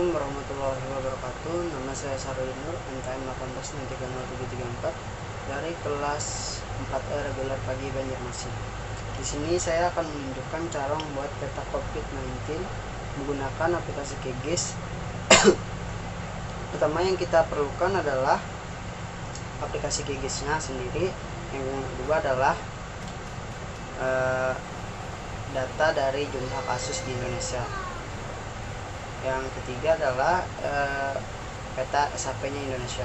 Assalamualaikum warahmatullahi wabarakatuh. Nama saya Sarul Nur, NKM 18930734 dari kelas 4E reguler pagi Banjarmasin. Di sini saya akan menunjukkan cara membuat peta COVID-19 menggunakan aplikasi QGIS. Pertama yang kita perlukan adalah aplikasi QGIS-nya sendiri. Yang kedua adalah data dari jumlah kasus di Indonesia. Yang ketiga adalah peta SHP-nya Indonesia.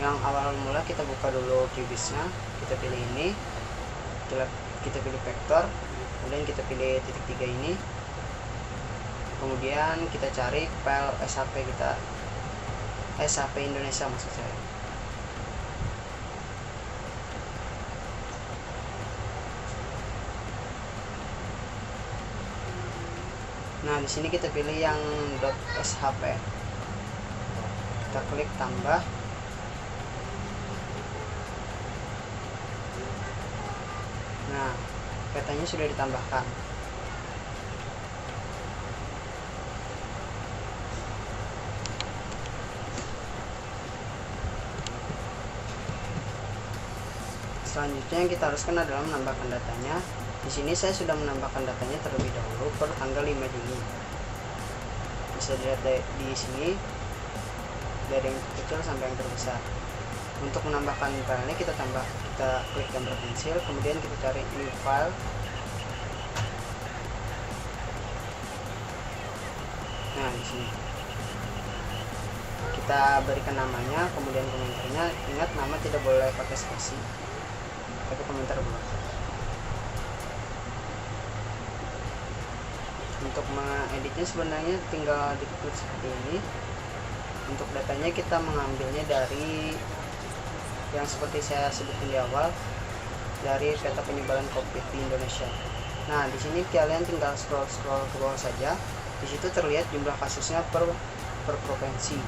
Yang awal mula kita buka dulu QGIS-nya, kita pilih ini, kita pilih vektor, kemudian kita pilih titik 3 ini, kemudian kita cari file SHP kita, SHP Indonesia maksud saya. Nah, di sini kita pilih yang .shp. Kita klik tambah. Nah, petanya sudah ditambahkan. Selanjutnya yang kita haruskan adalah menambahkan datanya. Di sini saya sudah menambahkan datanya terlebih dahulu per tanggal 5 Juni. Bisa dilihat di sini dari yang kecil sampai yang terbesar. Untuk menambahkan filenya kita klik gambar pensil, kemudian kita cari new file. Nah, di sini kita berikan namanya, kemudian komentarnya. Ingat, nama tidak boleh pakai spasi, tapi komentar boleh. Untuk mengeditnya sebenarnya tinggal diklik seperti ini. Untuk datanya kita mengambilnya dari yang seperti saya sebutkan di awal, dari peta penyebaran COVID di Indonesia. Nah, di sini kalian tinggal scroll ke bawah saja. Di situ terlihat jumlah kasusnya per provinsi.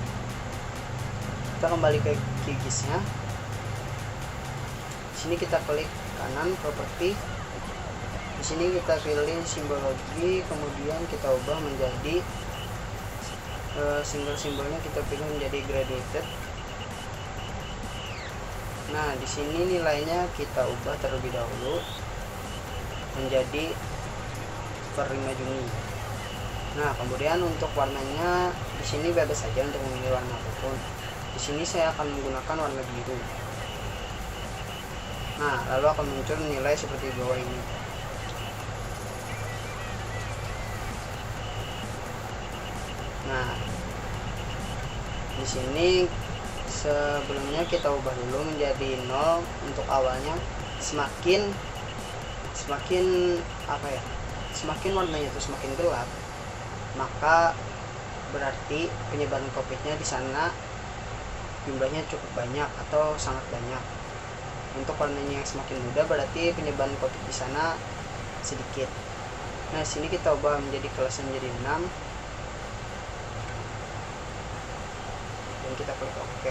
Kita kembali ke QGIS-nya. Di sini kita klik kanan properti. Di sini kita pilih simbologi, kemudian kita ubah menjadi simbol-simbolnya kita pilih menjadi graduated. Nah, di sini nilainya kita ubah terlebih dahulu menjadi per 5 Juni. Nah, kemudian untuk warnanya di sini bebas saja untuk memilih warna apapun. Di sini saya akan menggunakan warna biru. Nah, lalu akan muncul nilai seperti di bawah ini. Nah, di sini sebelumnya kita ubah dulu menjadi 0 untuk awalnya. Semakin semakin warnanya itu semakin gelap, maka berarti penyebaran COVID-nya di sana jumlahnya cukup banyak atau sangat banyak. Untuk warnanya yang semakin muda berarti penyebaran COVID di sana sedikit. Nah, sini kita ubah menjadi kelasnya menjadi 6. Dan kita klik OK.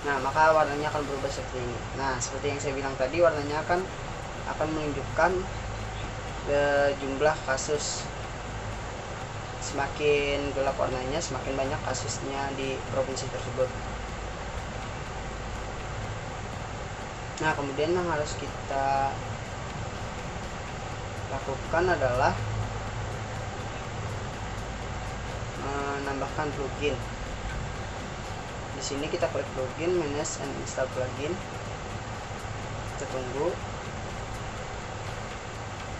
Nah, maka warnanya akan berubah seperti ini. Nah, seperti yang saya bilang tadi, warnanya akan menunjukkan jumlah kasus. Semakin gelap warnanya, semakin banyak kasusnya di provinsi tersebut. Nah, kemudian yang harus kita lakukan adalah menambahkan plugin. Di sini kita klik plugin, manage and install plugin. Kita tunggu.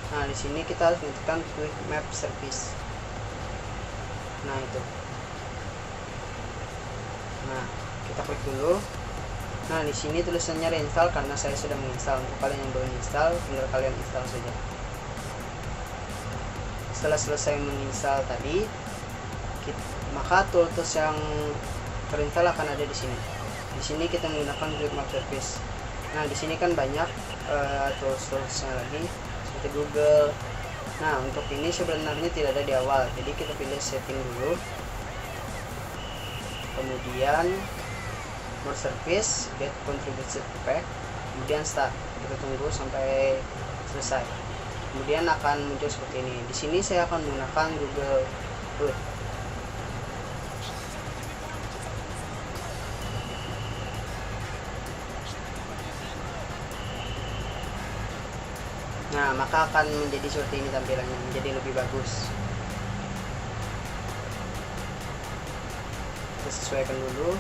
Nah, di sini kita harus menentukan quick map service. Nah, itu. Nah, kita klik dulu. Nah, di sini tulisannya reinstall karena saya sudah menginstal. Untuk kalian yang belum install, tinggal kalian install saja. Setelah selesai menginstal tadi, maka tools yang terinstall akan ada di sini. Di sini kita menggunakan quick map service. Nah, di sini kan banyak tools-toolsnya lagi seperti Google. Nah, untuk ini sebenarnya tidak ada di awal, jadi kita pilih setting dulu, kemudian more service, get contributed pack, kemudian start. Kita tunggu sampai selesai. Kemudian akan muncul seperti ini. Di sini saya akan menggunakan Google Root. Nah, maka akan menjadi seperti ini tampilannya, menjadi lebih bagus. Kita sesuaikan dulu.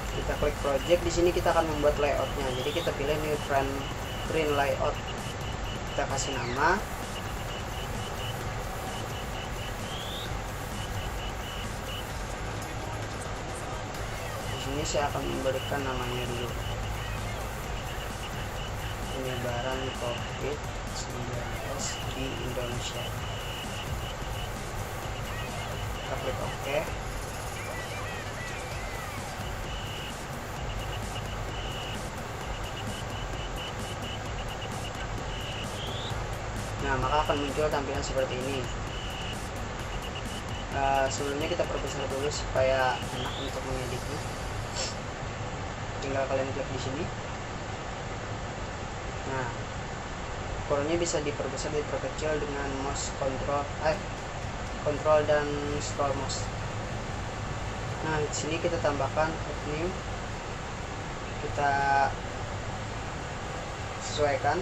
Kita klik project, di sini kita akan membuat layoutnya. Jadi kita pilih new print layout. Kita kasih nama. Di sini saya akan memberikan namanya dulu. Penyebaran COVID-19 di Indonesia. Kita klik OK. Nah, maka akan muncul tampilan seperti ini. Sebelumnya kita perbesar dulu supaya enak untuk mengeditnya. Tinggal kalian klik di sini. Nah, ukurannya bisa diperbesar, diperkecil dengan mouse control dan scroll mouse. Nah, di sini kita tambahkan add new. Kita sesuaikan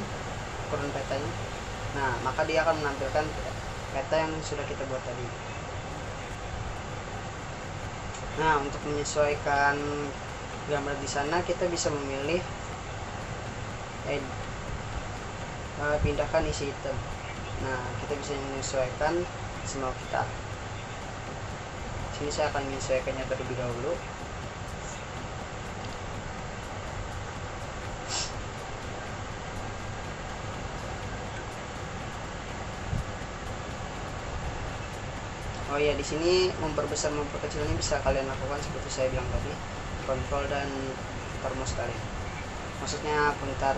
ukuran petanya. Nah, maka dia akan menampilkan peta yang sudah kita buat tadi. Nah, untuk menyesuaikan gambar di sana kita bisa memilih pindahkan isi item. Nah, kita bisa menyesuaikan semua kita. Sini saya akan menyesuaikannya terlebih dahulu. Oh ya, di sini memperbesar memperkecilnya bisa kalian lakukan seperti saya bilang tadi, kontrol dan putar mouse kalian. Maksudnya putar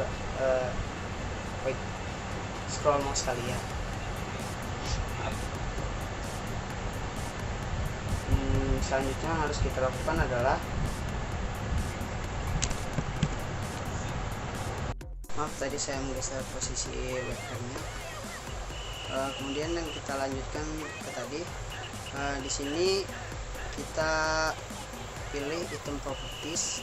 scroll mouse kalian. Selanjutnya yang harus kita lakukan adalah maaf tadi saya menggeser posisi webcamnya. Kemudian yang kita lanjutkan ke tadi. Di sini kita pilih item properties.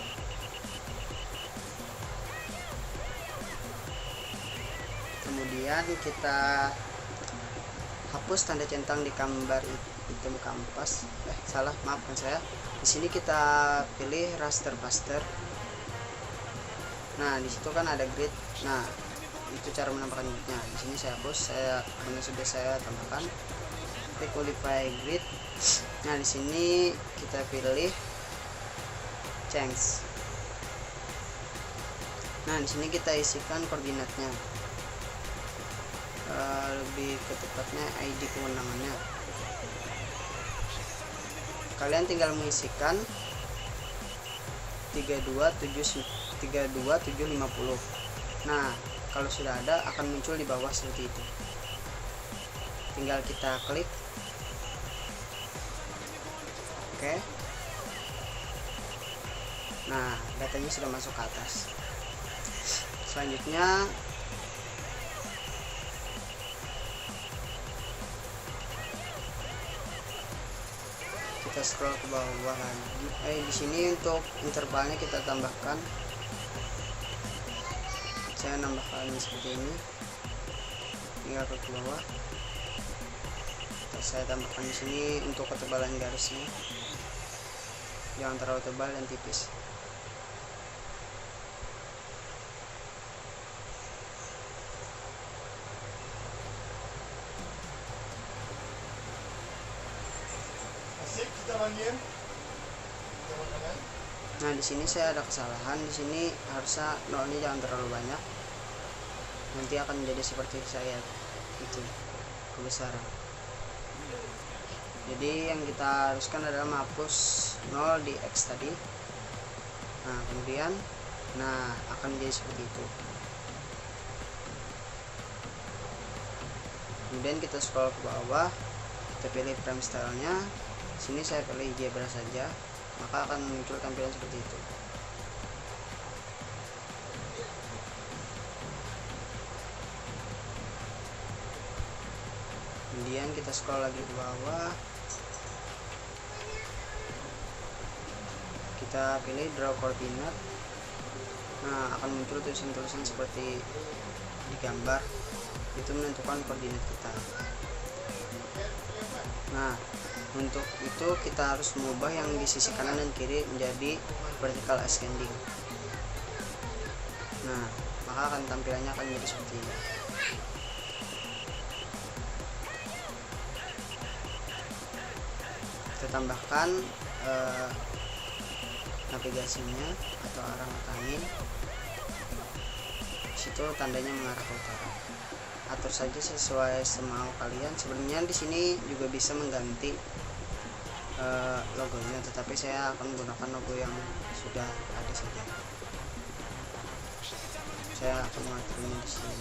Kemudian kita hapus tanda centang di gambar item kanvas. Maafkan saya. Di sini kita pilih raster paster. Nah, di situ kan ada grid. Nah, itu cara menambahkan gridnya. Di sini saya hapus, karena sudah saya tambahkan. Klik modify grid. Nah, di sini kita pilih change. Nah, di sini kita isikan koordinatnya. Lebih ke tepatnya ID kewenangannya. Kalian tinggal mengisikan 32750. Nah, kalau sudah ada akan muncul di bawah seperti itu. Tinggal kita klik. Oke. Nah, datanya sudah masuk ke atas. Selanjutnya kita scroll ke bawah lagi. Di sini untuk intervalnya kita tambahkan. Saya nambahkan seperti ini. Tinggal ke bawah. Saya tambahkan di sini untuk ketebalan garisnya. Jangan terlalu tebal dan tipis. Nah, di sini saya ada kesalahan. Di sini harusnya nolnya jangan terlalu banyak. Nanti akan menjadi seperti saya itu kebesaran. Jadi yang kita haruskan adalah menghapus 0 di X tadi. Nah, kemudian akan menjadi seperti itu. Kemudian kita scroll ke bawah, kita pilih frame stylenya. Sini saya pilih zebra saja, maka akan muncul tampilan seperti itu. Kemudian kita scroll lagi ke bawah. Kita pilih draw koordinat. Nah, akan muncul tulisan-tulisan seperti di gambar, itu menentukan koordinat kita. Nah, untuk itu kita harus mengubah yang di sisi kanan dan kiri menjadi vertical ascending. Nah, maka akan tampilannya akan jadi seperti ini. Kita tambahkan navigasinya atau arah mata angin. Situ tandanya mengarah ke utara. Atur saja sesuai semau kalian. Sebenarnya di sini juga bisa mengganti logonya, tetapi saya akan menggunakan logo yang sudah ada saja. Saya akan mengaturnya di sini.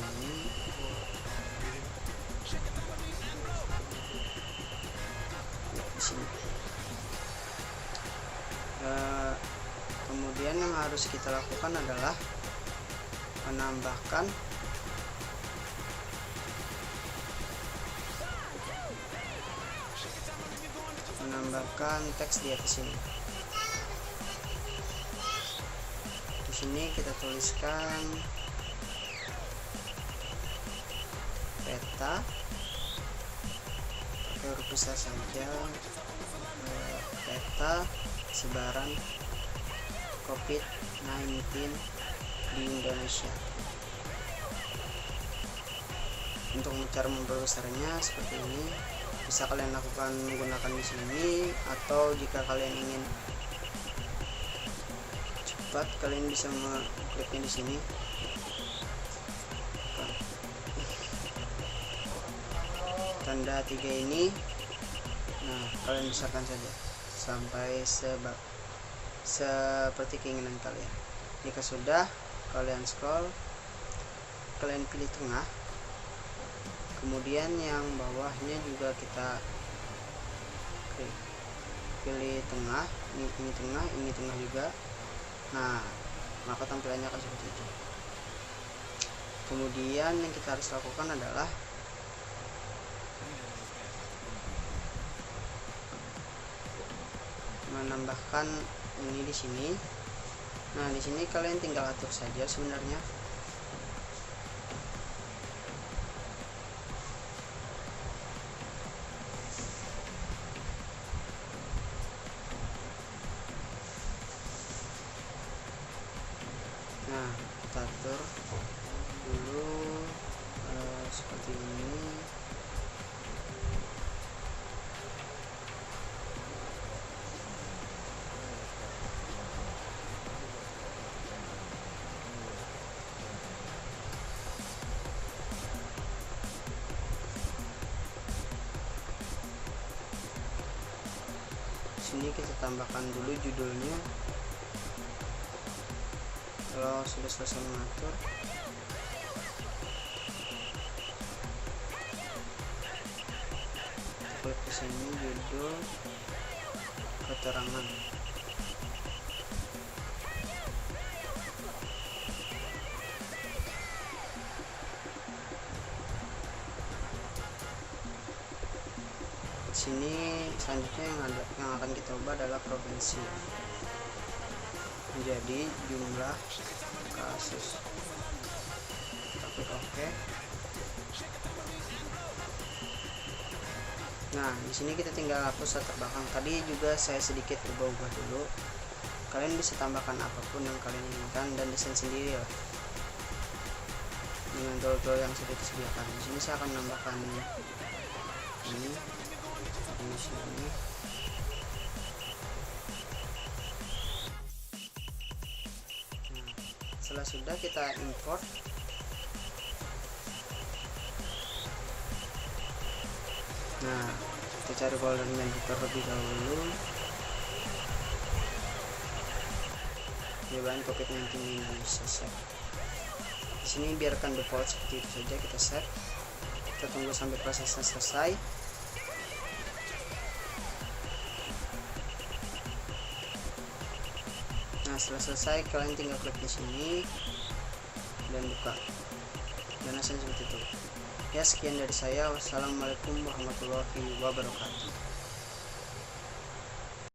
Di sini. Kemudian yang harus kita lakukan adalah menambahkan teks di atas sini. Di sini kita tuliskan peta pakai huruf besar saja, peta sebaran COVID-19 di Indonesia. Untuk cara memperbesarnya seperti ini, bisa kalian lakukan menggunakan di sini, atau jika kalian ingin cepat kalian bisa mengkliknya di sini. Tanda 3 ini, nah kalian besarkan saja sampai seperti keinginan kalian. Jika sudah, kalian scroll, kalian pilih tengah, kemudian yang bawahnya juga kita pilih tengah, ini tengah, ini tengah juga. Nah, maka tampilannya akan seperti itu. Kemudian yang kita harus lakukan adalah menambahkan ini di sini. Nah, di sini kalian tinggal atur saja sebenarnya. Nah, kita atur dulu seperti ini. Sini kita tambahkan dulu judulnya. Kalau sudah selesai mengatur, klik di sini judul keterangan. Sini selanjutnya yang akan kita ubah adalah provinsi menjadi jumlah kasus. Kita klik OK. Nah, di sini kita tinggal hapus latar belakang. Tadi juga saya sedikit ubah-ubah dulu. Kalian bisa tambahkan apapun yang kalian inginkan dan desain sendiri ya, dengan tool-tool yang sudah disediakan. Di sini saya akan menambahkan ini di sini. Nah, setelah sudah kita import. Nah, kita cari folder editor terlebih dahulu. Perubahan COVID-19 Indonesia save. Di sini biarkan default seperti itu saja, kita save. Kita tunggu sampai prosesnya selesai. Nah, setelah selesai kalian tinggal klik di sini dan buka. Dan hasilnya seperti itu. Ya, sekian dari saya. Wassalamualaikum warahmatullahi wabarakatuh.